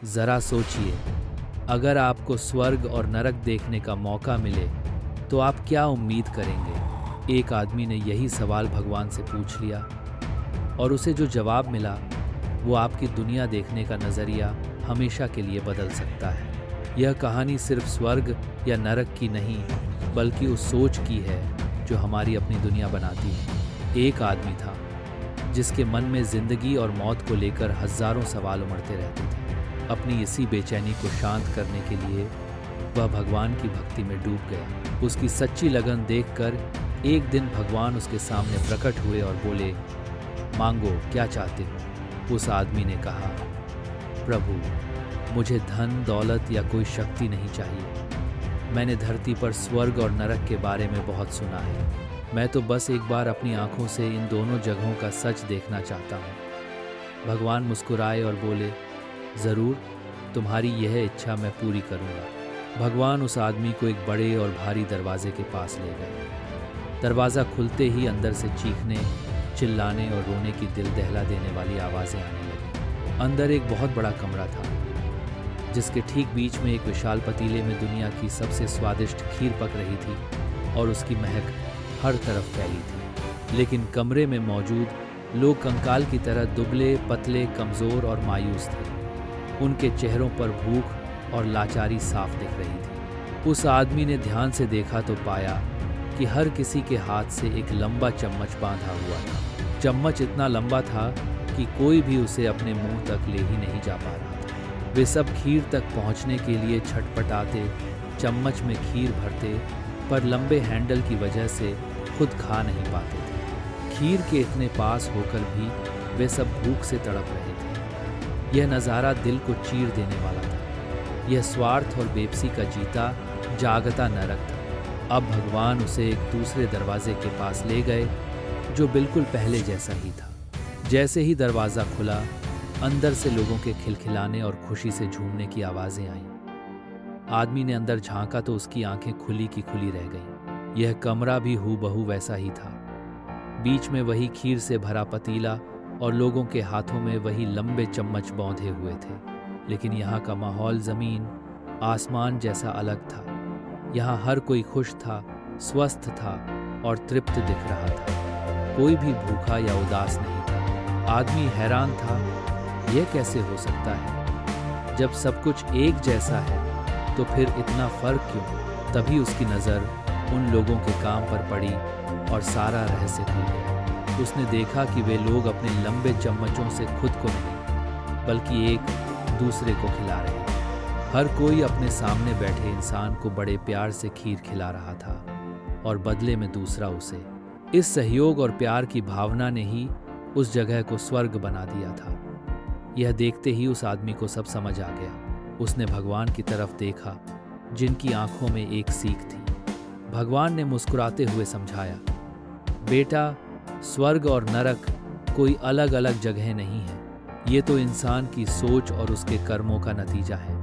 ज़रा सोचिए, अगर आपको स्वर्ग और नरक देखने का मौका मिले तो आप क्या उम्मीद करेंगे? एक आदमी ने यही सवाल भगवान से पूछ लिया और उसे जो जवाब मिला वो आपकी दुनिया देखने का नज़रिया हमेशा के लिए बदल सकता है। यह कहानी सिर्फ स्वर्ग या नरक की नहीं, बल्कि उस सोच की है जो हमारी अपनी दुनिया बनाती है। एक आदमी था जिसके मन में ज़िंदगी और मौत को लेकर हज़ारों सवाल उमड़ते रहते थे। अपनी इसी बेचैनी को शांत करने के लिए वह भगवान की भक्ति में डूब गया। उसकी सच्ची लगन देखकर एक दिन भगवान उसके सामने प्रकट हुए और बोले, मांगो, क्या चाहते हो? उस आदमी ने कहा, प्रभु, मुझे धन दौलत या कोई शक्ति नहीं चाहिए। मैंने धरती पर स्वर्ग और नरक के बारे में बहुत सुना है। मैं तो बस एक बार अपनी आंखों से इन दोनों जगहों का सच देखना चाहता हूँ। भगवान मुस्कुराए और बोले, ज़रूर, तुम्हारी यह इच्छा मैं पूरी करूँगा। भगवान उस आदमी को एक बड़े और भारी दरवाजे के पास ले गए। दरवाज़ा खुलते ही अंदर से चीखने, चिल्लाने और रोने की दिल दहला देने वाली आवाज़ें आने लगीं। अंदर एक बहुत बड़ा कमरा था जिसके ठीक बीच में एक विशाल पतीले में दुनिया की सबसे स्वादिष्ट खीर पक रही थी और उसकी महक हर तरफ फैली थी। लेकिन कमरे में मौजूद लोग कंकाल की तरह दुबले, पतले, कमज़ोर और मायूस थे। उनके चेहरों पर भूख और लाचारी साफ दिख रही थी। उस आदमी ने ध्यान से देखा तो पाया कि हर किसी के हाथ से एक लंबा चम्मच बांधा हुआ था। चम्मच इतना लंबा था कि कोई भी उसे अपने मुंह तक ले ही नहीं जा पा रहा था। वे सब खीर तक पहुंचने के लिए छटपटाते, चम्मच में खीर भरते, पर लंबे हैंडल की वजह से खुद खा नहीं पाते थे। खीर के इतने पास होकर भी वे सब भूख से तड़प रहे थे। यह नज़ारा दिल को चीर देने वाला था। यह स्वार्थ और बेबसी का जीता जागता नरक था। अब भगवान उसे एक दूसरे दरवाजे के पास ले गए जो बिल्कुल पहले जैसा ही था। जैसे ही दरवाज़ा खुला, अंदर से लोगों के खिलखिलाने और खुशी से झूमने की आवाज़ें आईं। आदमी ने अंदर झांका तो उसकी आंखें खुली की खुली रह गईं। यह कमरा भी हूबहू वैसा ही था। बीच में वही खीर से भरा पतीला और लोगों के हाथों में वही लंबे चम्मच बौंधे हुए थे। लेकिन यहाँ का माहौल ज़मीन आसमान जैसा अलग था। यहाँ हर कोई खुश था, स्वस्थ था और तृप्त दिख रहा था। कोई भी भूखा या उदास नहीं था। आदमी हैरान था, यह कैसे हो सकता है? जब सब कुछ एक जैसा है तो फिर इतना फर्क क्यों? तभी उसकी नज़र उन लोगों के काम पर पड़ी और सारा रहस्य खुल गया। उसने देखा कि वे लोग अपने लंबे चम्मचों से खुद को नहीं, बल्कि एक दूसरे को खिला रहे थे। हर कोई अपने सामने बैठे इंसान को बड़े प्यार से खीर खिला रहा था और बदले में दूसरा उसे। इस सहयोग और प्यार की भावना ने ही उस जगह को स्वर्ग बना दिया था। यह देखते ही उस आदमी को सब समझ आ गया। उसने भगवान की तरफ देखा, जिनकी आंखों में एक सीख थी। भगवान ने मुस्कुराते हुए समझाया, बेटा, स्वर्ग और नरक कोई अलग अलग जगह नहीं है। ये तो इंसान की सोच और उसके कर्मों का नतीजा है।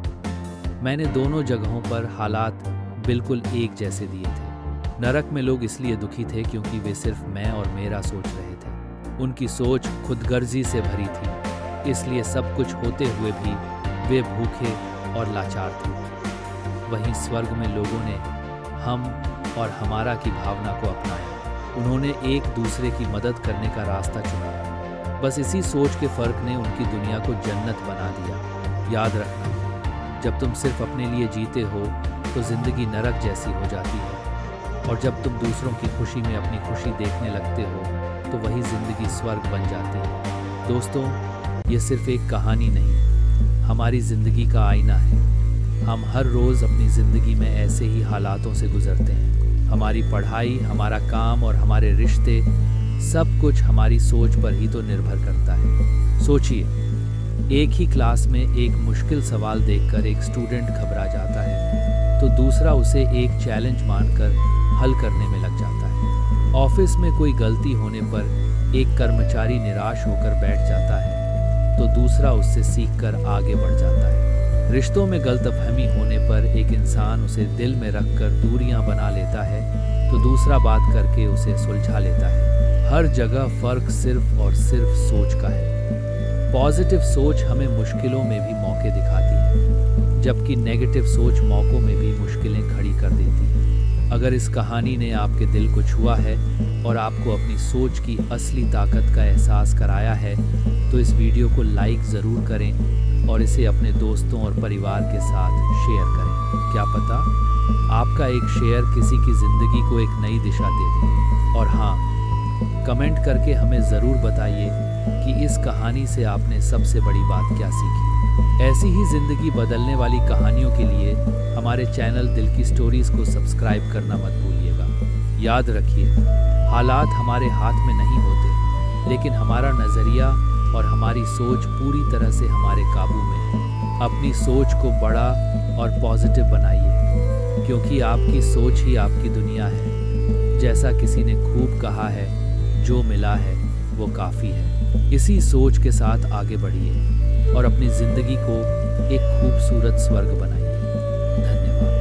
मैंने दोनों जगहों पर हालात बिल्कुल एक जैसे दिए थे। नरक में लोग इसलिए दुखी थे क्योंकि वे सिर्फ मैं और मेरा सोच रहे थे। उनकी सोच खुदगर्जी से भरी थी, इसलिए सब कुछ होते हुए भी वे भूखे और लाचार थे। वहीं स्वर्ग में लोगों ने हम और हमारा की भावना को अपनाया। उन्होंने एक दूसरे की मदद करने का रास्ता चुना। बस इसी सोच के फर्क ने उनकी दुनिया को जन्नत बना दिया। याद रखना, जब तुम सिर्फ अपने लिए जीते हो तो जिंदगी नरक जैसी हो जाती है, और जब तुम दूसरों की खुशी में अपनी खुशी देखने लगते हो तो वही जिंदगी स्वर्ग बन जाती है। दोस्तों, ये सिर्फ एक कहानी नहीं, हमारी ज़िंदगी का आईना है। हम हर रोज़ अपनी ज़िंदगी में ऐसे ही हालातों से गुज़रते हैं। हमारी पढ़ाई, हमारा काम और हमारे रिश्ते, सब कुछ हमारी सोच पर ही तो निर्भर करता है। सोचिए, एक ही क्लास में एक मुश्किल सवाल देखकर एक स्टूडेंट घबरा जाता है तो दूसरा उसे एक चैलेंज मानकर हल करने में लग जाता है। ऑफिस में कोई गलती होने पर एक कर्मचारी निराश होकर बैठ जाता है तो दूसरा उससे सीखकर आगे बढ़ जाता है। रिश्तों में गलतफहमी होने पर एक इंसान उसे दिल में रखकर दूरियां बना लेता है तो दूसरा बात करके उसे सुलझा लेता है। हर जगह फर्क सिर्फ और सिर्फ सोच का है। पॉजिटिव सोच हमें मुश्किलों में भी मौके दिखाती है, जबकि नेगेटिव सोच मौकों में भी मुश्किलें खड़ी कर देती है। अगर इस कहानी ने आपके दिल को छुआ है और आपको अपनी सोच की असली ताकत का एहसास कराया है, तो इस वीडियो को लाइक ज़रूर करें और इसे अपने दोस्तों और परिवार के साथ शेयर करें। क्या पता आपका एक शेयर किसी की ज़िंदगी को एक नई दिशा दे दे। और हाँ, कमेंट करके हमें ज़रूर बताइए कि इस कहानी से आपने सबसे बड़ी बात क्या सीखी। ऐसी ही ज़िंदगी बदलने वाली कहानियों के लिए हमारे चैनल दिल की स्टोरीज़ को सब्सक्राइब करना मत भूलिएगा। याद रखिए, हालात हमारे हाथ में नहीं होते, लेकिन हमारा नज़रिया और हमारी सोच पूरी तरह से हमारे काबू में है। अपनी सोच को बड़ा और पॉजिटिव बनाइए, क्योंकि आपकी सोच ही आपकी दुनिया है। जैसा किसी ने खूब कहा है, जो मिला है वो काफ़ी है। इसी सोच के साथ आगे बढ़िए और अपनी ज़िंदगी को एक खूबसूरत स्वर्ग बनाइए। धन्यवाद।